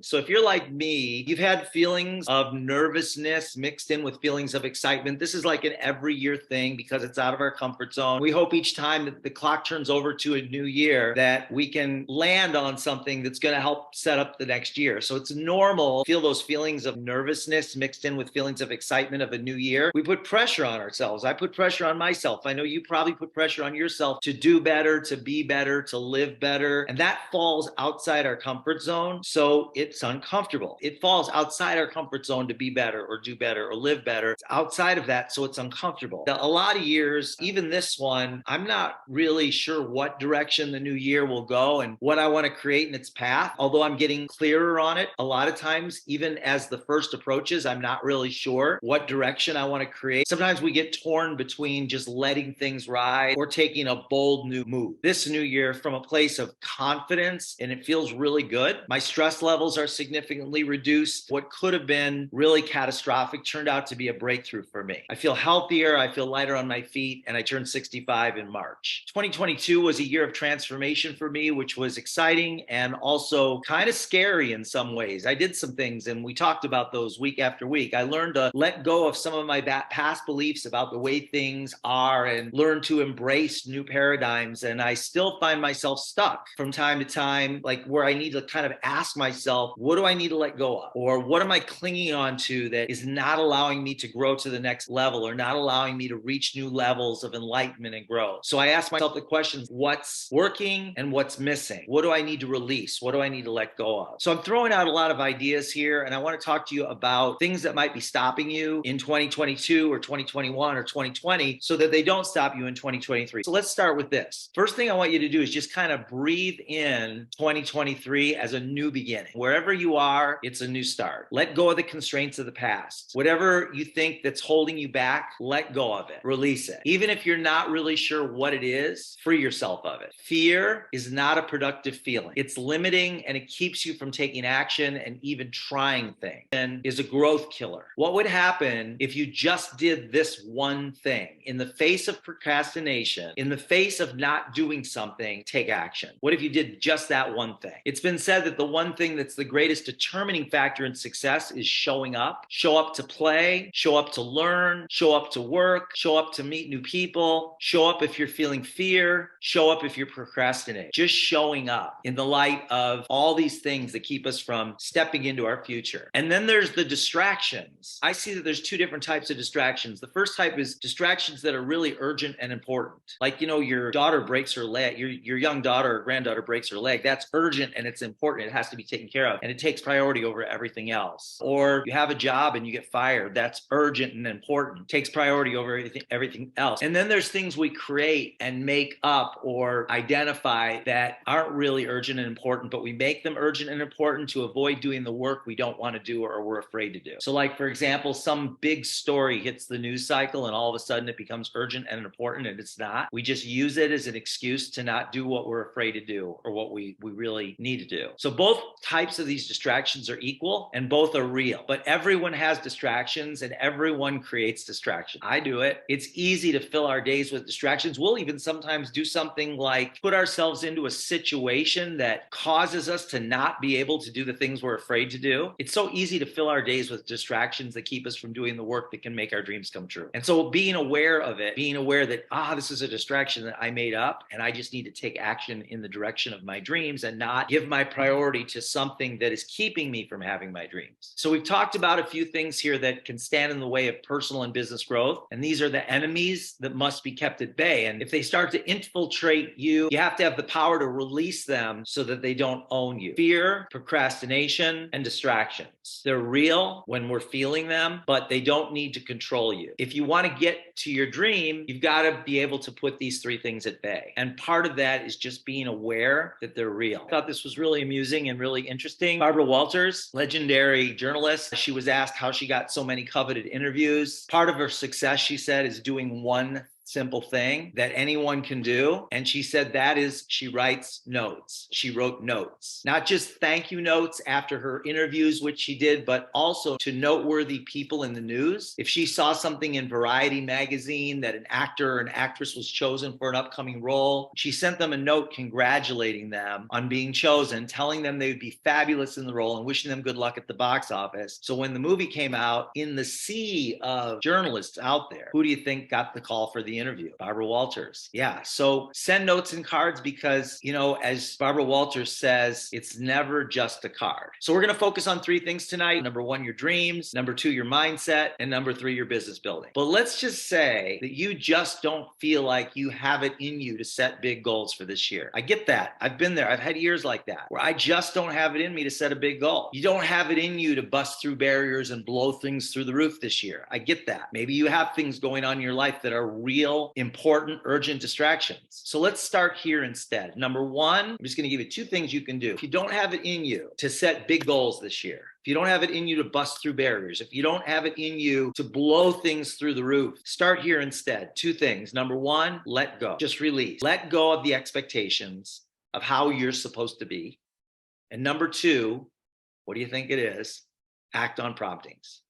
So if you're like me, you've had feelings of nervousness mixed in with feelings of excitement. This is like an every year thing because it's out of our comfort zone. We hope each time that the clock turns over to a new year that we can land on something that's going to help set up the next year. So it's normal to feel those feelings of nervousness mixed in with feelings of excitement of a new year. We put pressure on ourselves. I put pressure on myself. I know you probably put pressure on yourself to do better, to be better, to live better. And that falls outside our comfort zone. So it's uncomfortable. It falls outside our comfort zone to be better or do better or live better. It's outside of that. So it's uncomfortable. Now, a lot of years, even this one, I'm not really sure what direction the new year will go and what I want to create in its path. Although I'm getting clearer on it, a lot of times, even as the first approaches, I'm not really sure what direction I want to create. Sometimes we get torn between just letting things ride or taking a bold new move. This new year, from a place of confidence, and it feels really good. My stress levels are significantly reduced. What could have been really catastrophic turned out to be a breakthrough for me. I feel healthier, I feel lighter on my feet, and I turned 65 in March. 2022 was a year of transformation for me, which was exciting and also kind of scary in some ways. I did some things and we talked about those week after week. I learned to let go of some of my past beliefs about the way things are and learn to embrace new paradigms. And I still find myself stuck from time to time, like where I need to kind of ask myself, what do I need to let go of? Or what am I clinging on to that is not allowing me to grow to the next level or not allowing me to reach new levels of enlightenment and growth? So I ask myself the questions, what's working and what's missing? What do I need to release? What do I need to let go of? So I'm throwing out a lot of ideas here, and I want to talk to you about things that might be stopping you in 2022 or 2021 or 2020 so that they don't stop you in 2023. So let's start with this. First thing I want you to do is just kind of breathe in 2023 as a new beginning. Wherever you are, it's a new start. Let go of the constraints of the past. Whatever you think that's holding you back, let go of it. Release it. Even if you're not really sure what it is, free yourself of it. Fear is not a productive feeling. It's limiting and it keeps you from taking action and even trying things, and is a growth killer. What would happen if you just did this one thing? In the face of procrastination, in the face of not doing something, take action. What if you did just that one thing? It's been said that the one thing that's the greatest determining factor in success is showing up. Show up to play, show up to learn, show up to work, show up to meet new people, show up if you're feeling fear, show up if you're procrastinating. Just showing up in the light of all these things that keep us from stepping into our future. And then there's the distractions. I see that there's two different types of distractions. The first type is distractions that are really urgent and important. Like, your daughter breaks her leg, your young daughter or granddaughter breaks her leg. That's urgent and it's important. It has to be taken care of and it takes priority over everything else. Or you have a job and you get fired. That's urgent and important. It takes priority over everything else. And then there's things we create and make up or identify that aren't really urgent and important, but we make them urgent and important to avoid doing the work we don't want to do or we're afraid to do. So like, for example, some big story hits the news cycle and all of a sudden it becomes urgent and important, and it's not. We just use it as an excuse to not do what we're afraid to do or what we really need to do. So both types of these distractions are equal and both are real, but everyone has distractions and everyone creates distractions. I do it. It's easy to fill our days with distractions. We'll even sometimes do something like put ourselves into a situation that causes us to not be able to do the things we're afraid to do. It's so easy to fill our days with distractions that keep us from doing the work that can make our dreams come true. And so being aware of it, being aware that, this is a distraction that I made up and I just need to take action in the direction of my dreams and not give my priority to something that is keeping me from having my dreams. So we've talked about a few things here that can stand in the way of personal and business growth. And these are the enemies that must be kept at bay. And if they start to infiltrate you, you have to have the power to release them so that they don't own you. Fear, procrastination, and distractions. They're real when we're feeling them, but they don't need to control you. If you want to get to your dream, you've got to be able to put these three things at bay. And part of that is just being aware that they're real. I thought this was really amusing and really interesting. Barbara Walters, legendary journalist, she was asked how she got so many coveted interviews. Part of her success, she said, is doing one simple thing that anyone can do. And she said that is she writes notes. She wrote notes, not just thank you notes after her interviews, which she did, but also to noteworthy people in the news. If she saw something in Variety magazine that an actor or an actress was chosen for an upcoming role, she sent them a note congratulating them on being chosen, telling them they would be fabulous in the role and wishing them good luck at the box office. So when the movie came out, in the sea of journalists out there, who do you think got the call for the interview? Barbara Walters. Yeah. So send notes and cards because, as Barbara Walters says, it's never just a card. So we're going to focus on three things tonight. Number one, your dreams. Number two, your mindset. And number three, your business building. But let's just say that you just don't feel like you have it in you to set big goals for this year. I get that. I've been there. I've had years like that where I just don't have it in me to set a big goal. You don't have it in you to bust through barriers and blow things through the roof this year. I get that. Maybe you have things going on in your life that are real, important, urgent distractions. So let's start here instead. Number one, I'm just going to give you two things you can do. If you don't have it in you to set big goals this year, if you don't have it in you to bust through barriers, if you don't have it in you to blow things through the roof, start here instead. Two things. Number one, let go. Just release. Let go of the expectations of how you're supposed to be. And number two, what do you think it is? Act on promptings.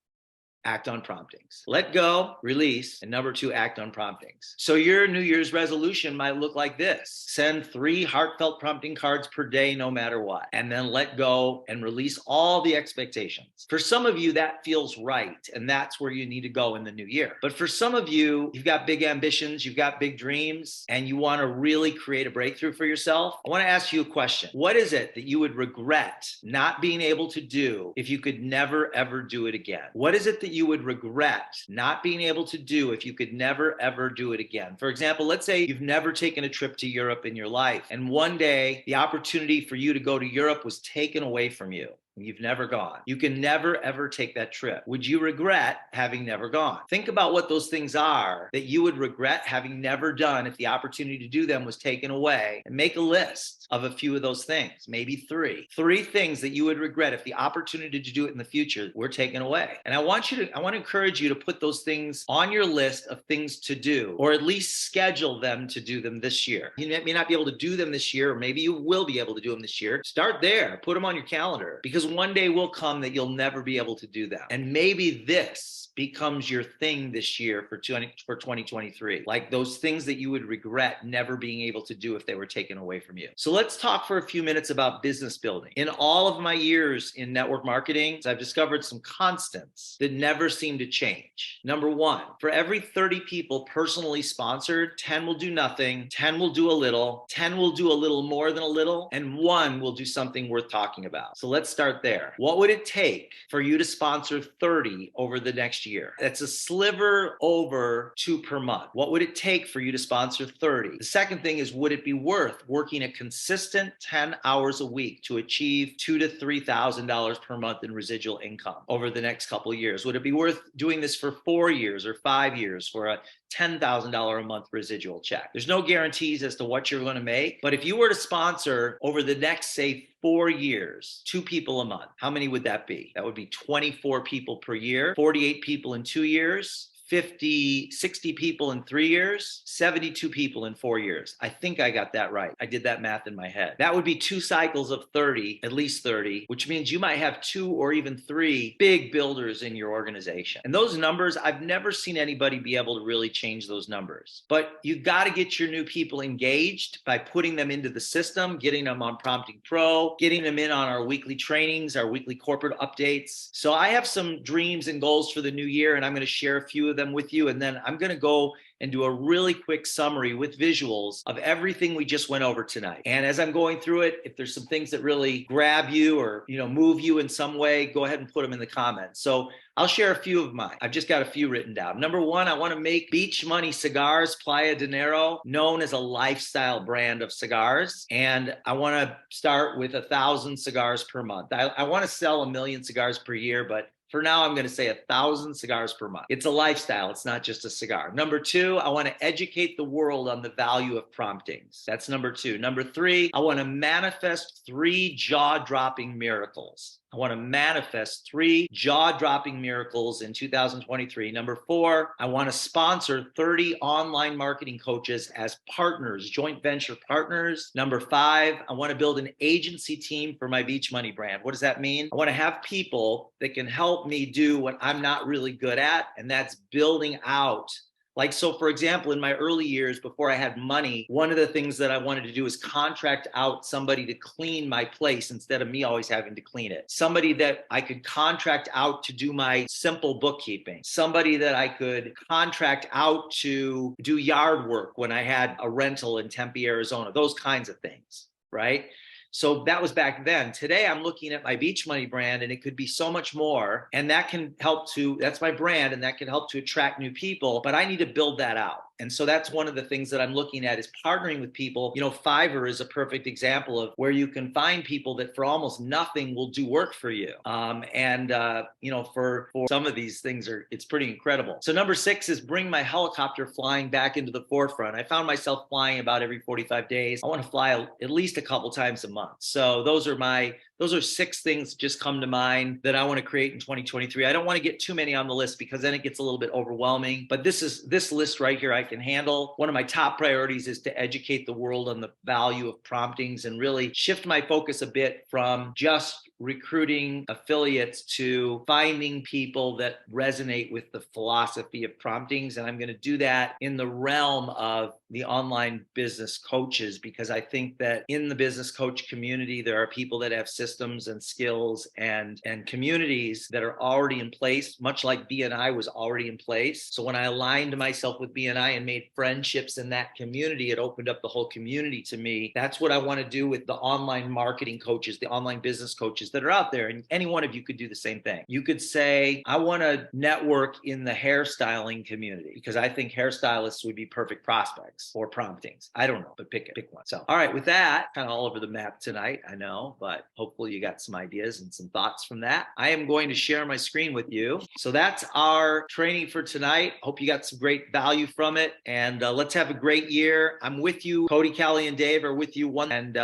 Act on promptings. Let go, release, and number two, act on promptings. So your New Year's resolution might look like this. Send 3 heartfelt prompting cards per day, no matter what, and then let go and release all the expectations. For some of you, that feels right, and that's where you need to go in the new year. But for some of you, you've got big ambitions, you've got big dreams, and you want to really create a breakthrough for yourself. I want to ask you a question. What is it that you would regret not being able to do if you could never, ever do it again? What is it that you would regret not being able to do if you could never, ever do it again? For example, let's say you've never taken a trip to Europe in your life, and one day the opportunity for you to go to Europe was taken away from you. You've never gone. You can never, ever take that trip. Would you regret having never gone? Think about what those things are that you would regret having never done if the opportunity to do them was taken away, and make a list of a few of those things, maybe 3. 3 things that you would regret if the opportunity to do it in the future were taken away. And I want to encourage you to put those things on your list of things to do, or at least schedule them to do them this year. You may not be able to do them this year, or maybe you will be able to do them this year. Start there, put them on your calendar, because one day will come that you'll never be able to do them. And maybe this becomes your thing this year for 2023, like those things that you would regret never being able to do if they were taken away from you. So let's talk for a few minutes about business building. In all of my years in network marketing, I've discovered some constants that never seem to change. Number one, for every 30 people personally sponsored, 10 will do nothing, 10 will do a little, 10 will do a little more than a little, and 1 will do something worth talking about. So let's start there. What would it take for you to sponsor 30 over the next year? That's a sliver over 2 per month. What would it take for you to sponsor 30? The second thing is, would it be worth working a consistent 10 hours a week to achieve $2,000 to $3,000 per month in residual income over the next couple of years? Would it be worth doing this for 4 years or 5 years for a $10,000 a month residual check? There's no guarantees as to what you're going to make, but if you were to sponsor over the next, say, 4 years, 2 people a month, how many would that be? That would be 24 people per year, 48 people in 2 years, 60 people in 3 years, 72 people in 4 years. I think I got that right. I did that math in my head. That would be 2 cycles of 30, at least 30, which means you might have 2 or even 3 big builders in your organization. And those numbers, I've never seen anybody be able to really change those numbers. But you got to get your new people engaged by putting them into the system, getting them on Prompting Pro, getting them in on our weekly trainings, our weekly corporate updates. So I have some dreams and goals for the new year, and I'm going to share a few of them with you, and then I'm going to go and do a really quick summary with visuals of everything we just went over tonight. And as I'm going through it, if there's some things that really grab you or move you in some way, go ahead and put them in the comments. So I'll share a few of mine. I've just got a few written down. Number one, I want to make Beach Money Cigars Playa de Nero known as a lifestyle brand of cigars. And I want to start with 1,000 cigars per month. I want to sell 1 million cigars per year, but for now, I'm going to say 1,000 cigars per month. It's a lifestyle. It's not just a cigar. Number two, I want to educate the world on the value of promptings. That's number 2. Number 3, I want to manifest 3 jaw-dropping miracles. I want to manifest 3 jaw-dropping miracles in 2023. Number 4, I want to sponsor 30 online marketing coaches as partners, joint venture partners. Number 5, I want to build an agency team for my Beach Money brand. What does that mean? I want to have people that can help me do what I'm not really good at, and that's building out. Like, so for example, in my early years before I had money, one of the things that I wanted to do is contract out somebody to clean my place instead of me always having to clean it. Somebody that I could contract out to do my simple bookkeeping. Somebody that I could contract out to do yard work when I had a rental in Tempe, Arizona, those kinds of things, right? So that was back then. Today, I'm looking at my Beach Money brand, and it could be so much more. And that can help to, that's my brand, and that can help to attract new people. But I need to build that out. And so that's one of the things that I'm looking at is partnering with people. You know, Fiverr is a perfect example of where you can find people that for almost nothing will do work for you. You know, for some of these things it's pretty incredible. So number 6 is bring my helicopter flying back into the forefront. I found myself flying about every 45 days. I want to fly at least a couple times a month. So those are 6 things that just come to mind that I want to create in 2023. I don't want to get too many on the list because then it gets a little bit overwhelming. But this list right here I can handle. One of my top priorities is to educate the world on the value of promptings and really shift my focus a bit from just recruiting affiliates to finding people that resonate with the philosophy of promptings. And I'm going to do that in the realm of the online business coaches, because I think that in the business coach community, there are people that have systems and skills and communities that are already in place, much like BNI was already in place. So when I aligned myself with BNI and made friendships in that community, it opened up the whole community to me. That's what I want to do with the online marketing coaches, the online business coaches that are out there. And any one of you could do the same thing. You could say, I want to network in the hairstyling community because I think hairstylists would be perfect prospects or promptings. I don't know, but pick one. So, all right, with that, kind of all over the map tonight, I know, but hopefully you got some ideas and some thoughts from that. I am going to share my screen with you. So that's our training for tonight. Hope you got some great value from it. And let's have a great year. I'm with you. Cody, Callie, and Dave are with you. And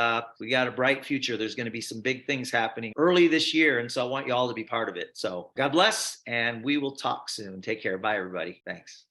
we got a bright future. There's going to be some big things happening early this year. And so I want you all to be part of it. So God bless, and we will talk soon. Take care. Bye, everybody. Thanks.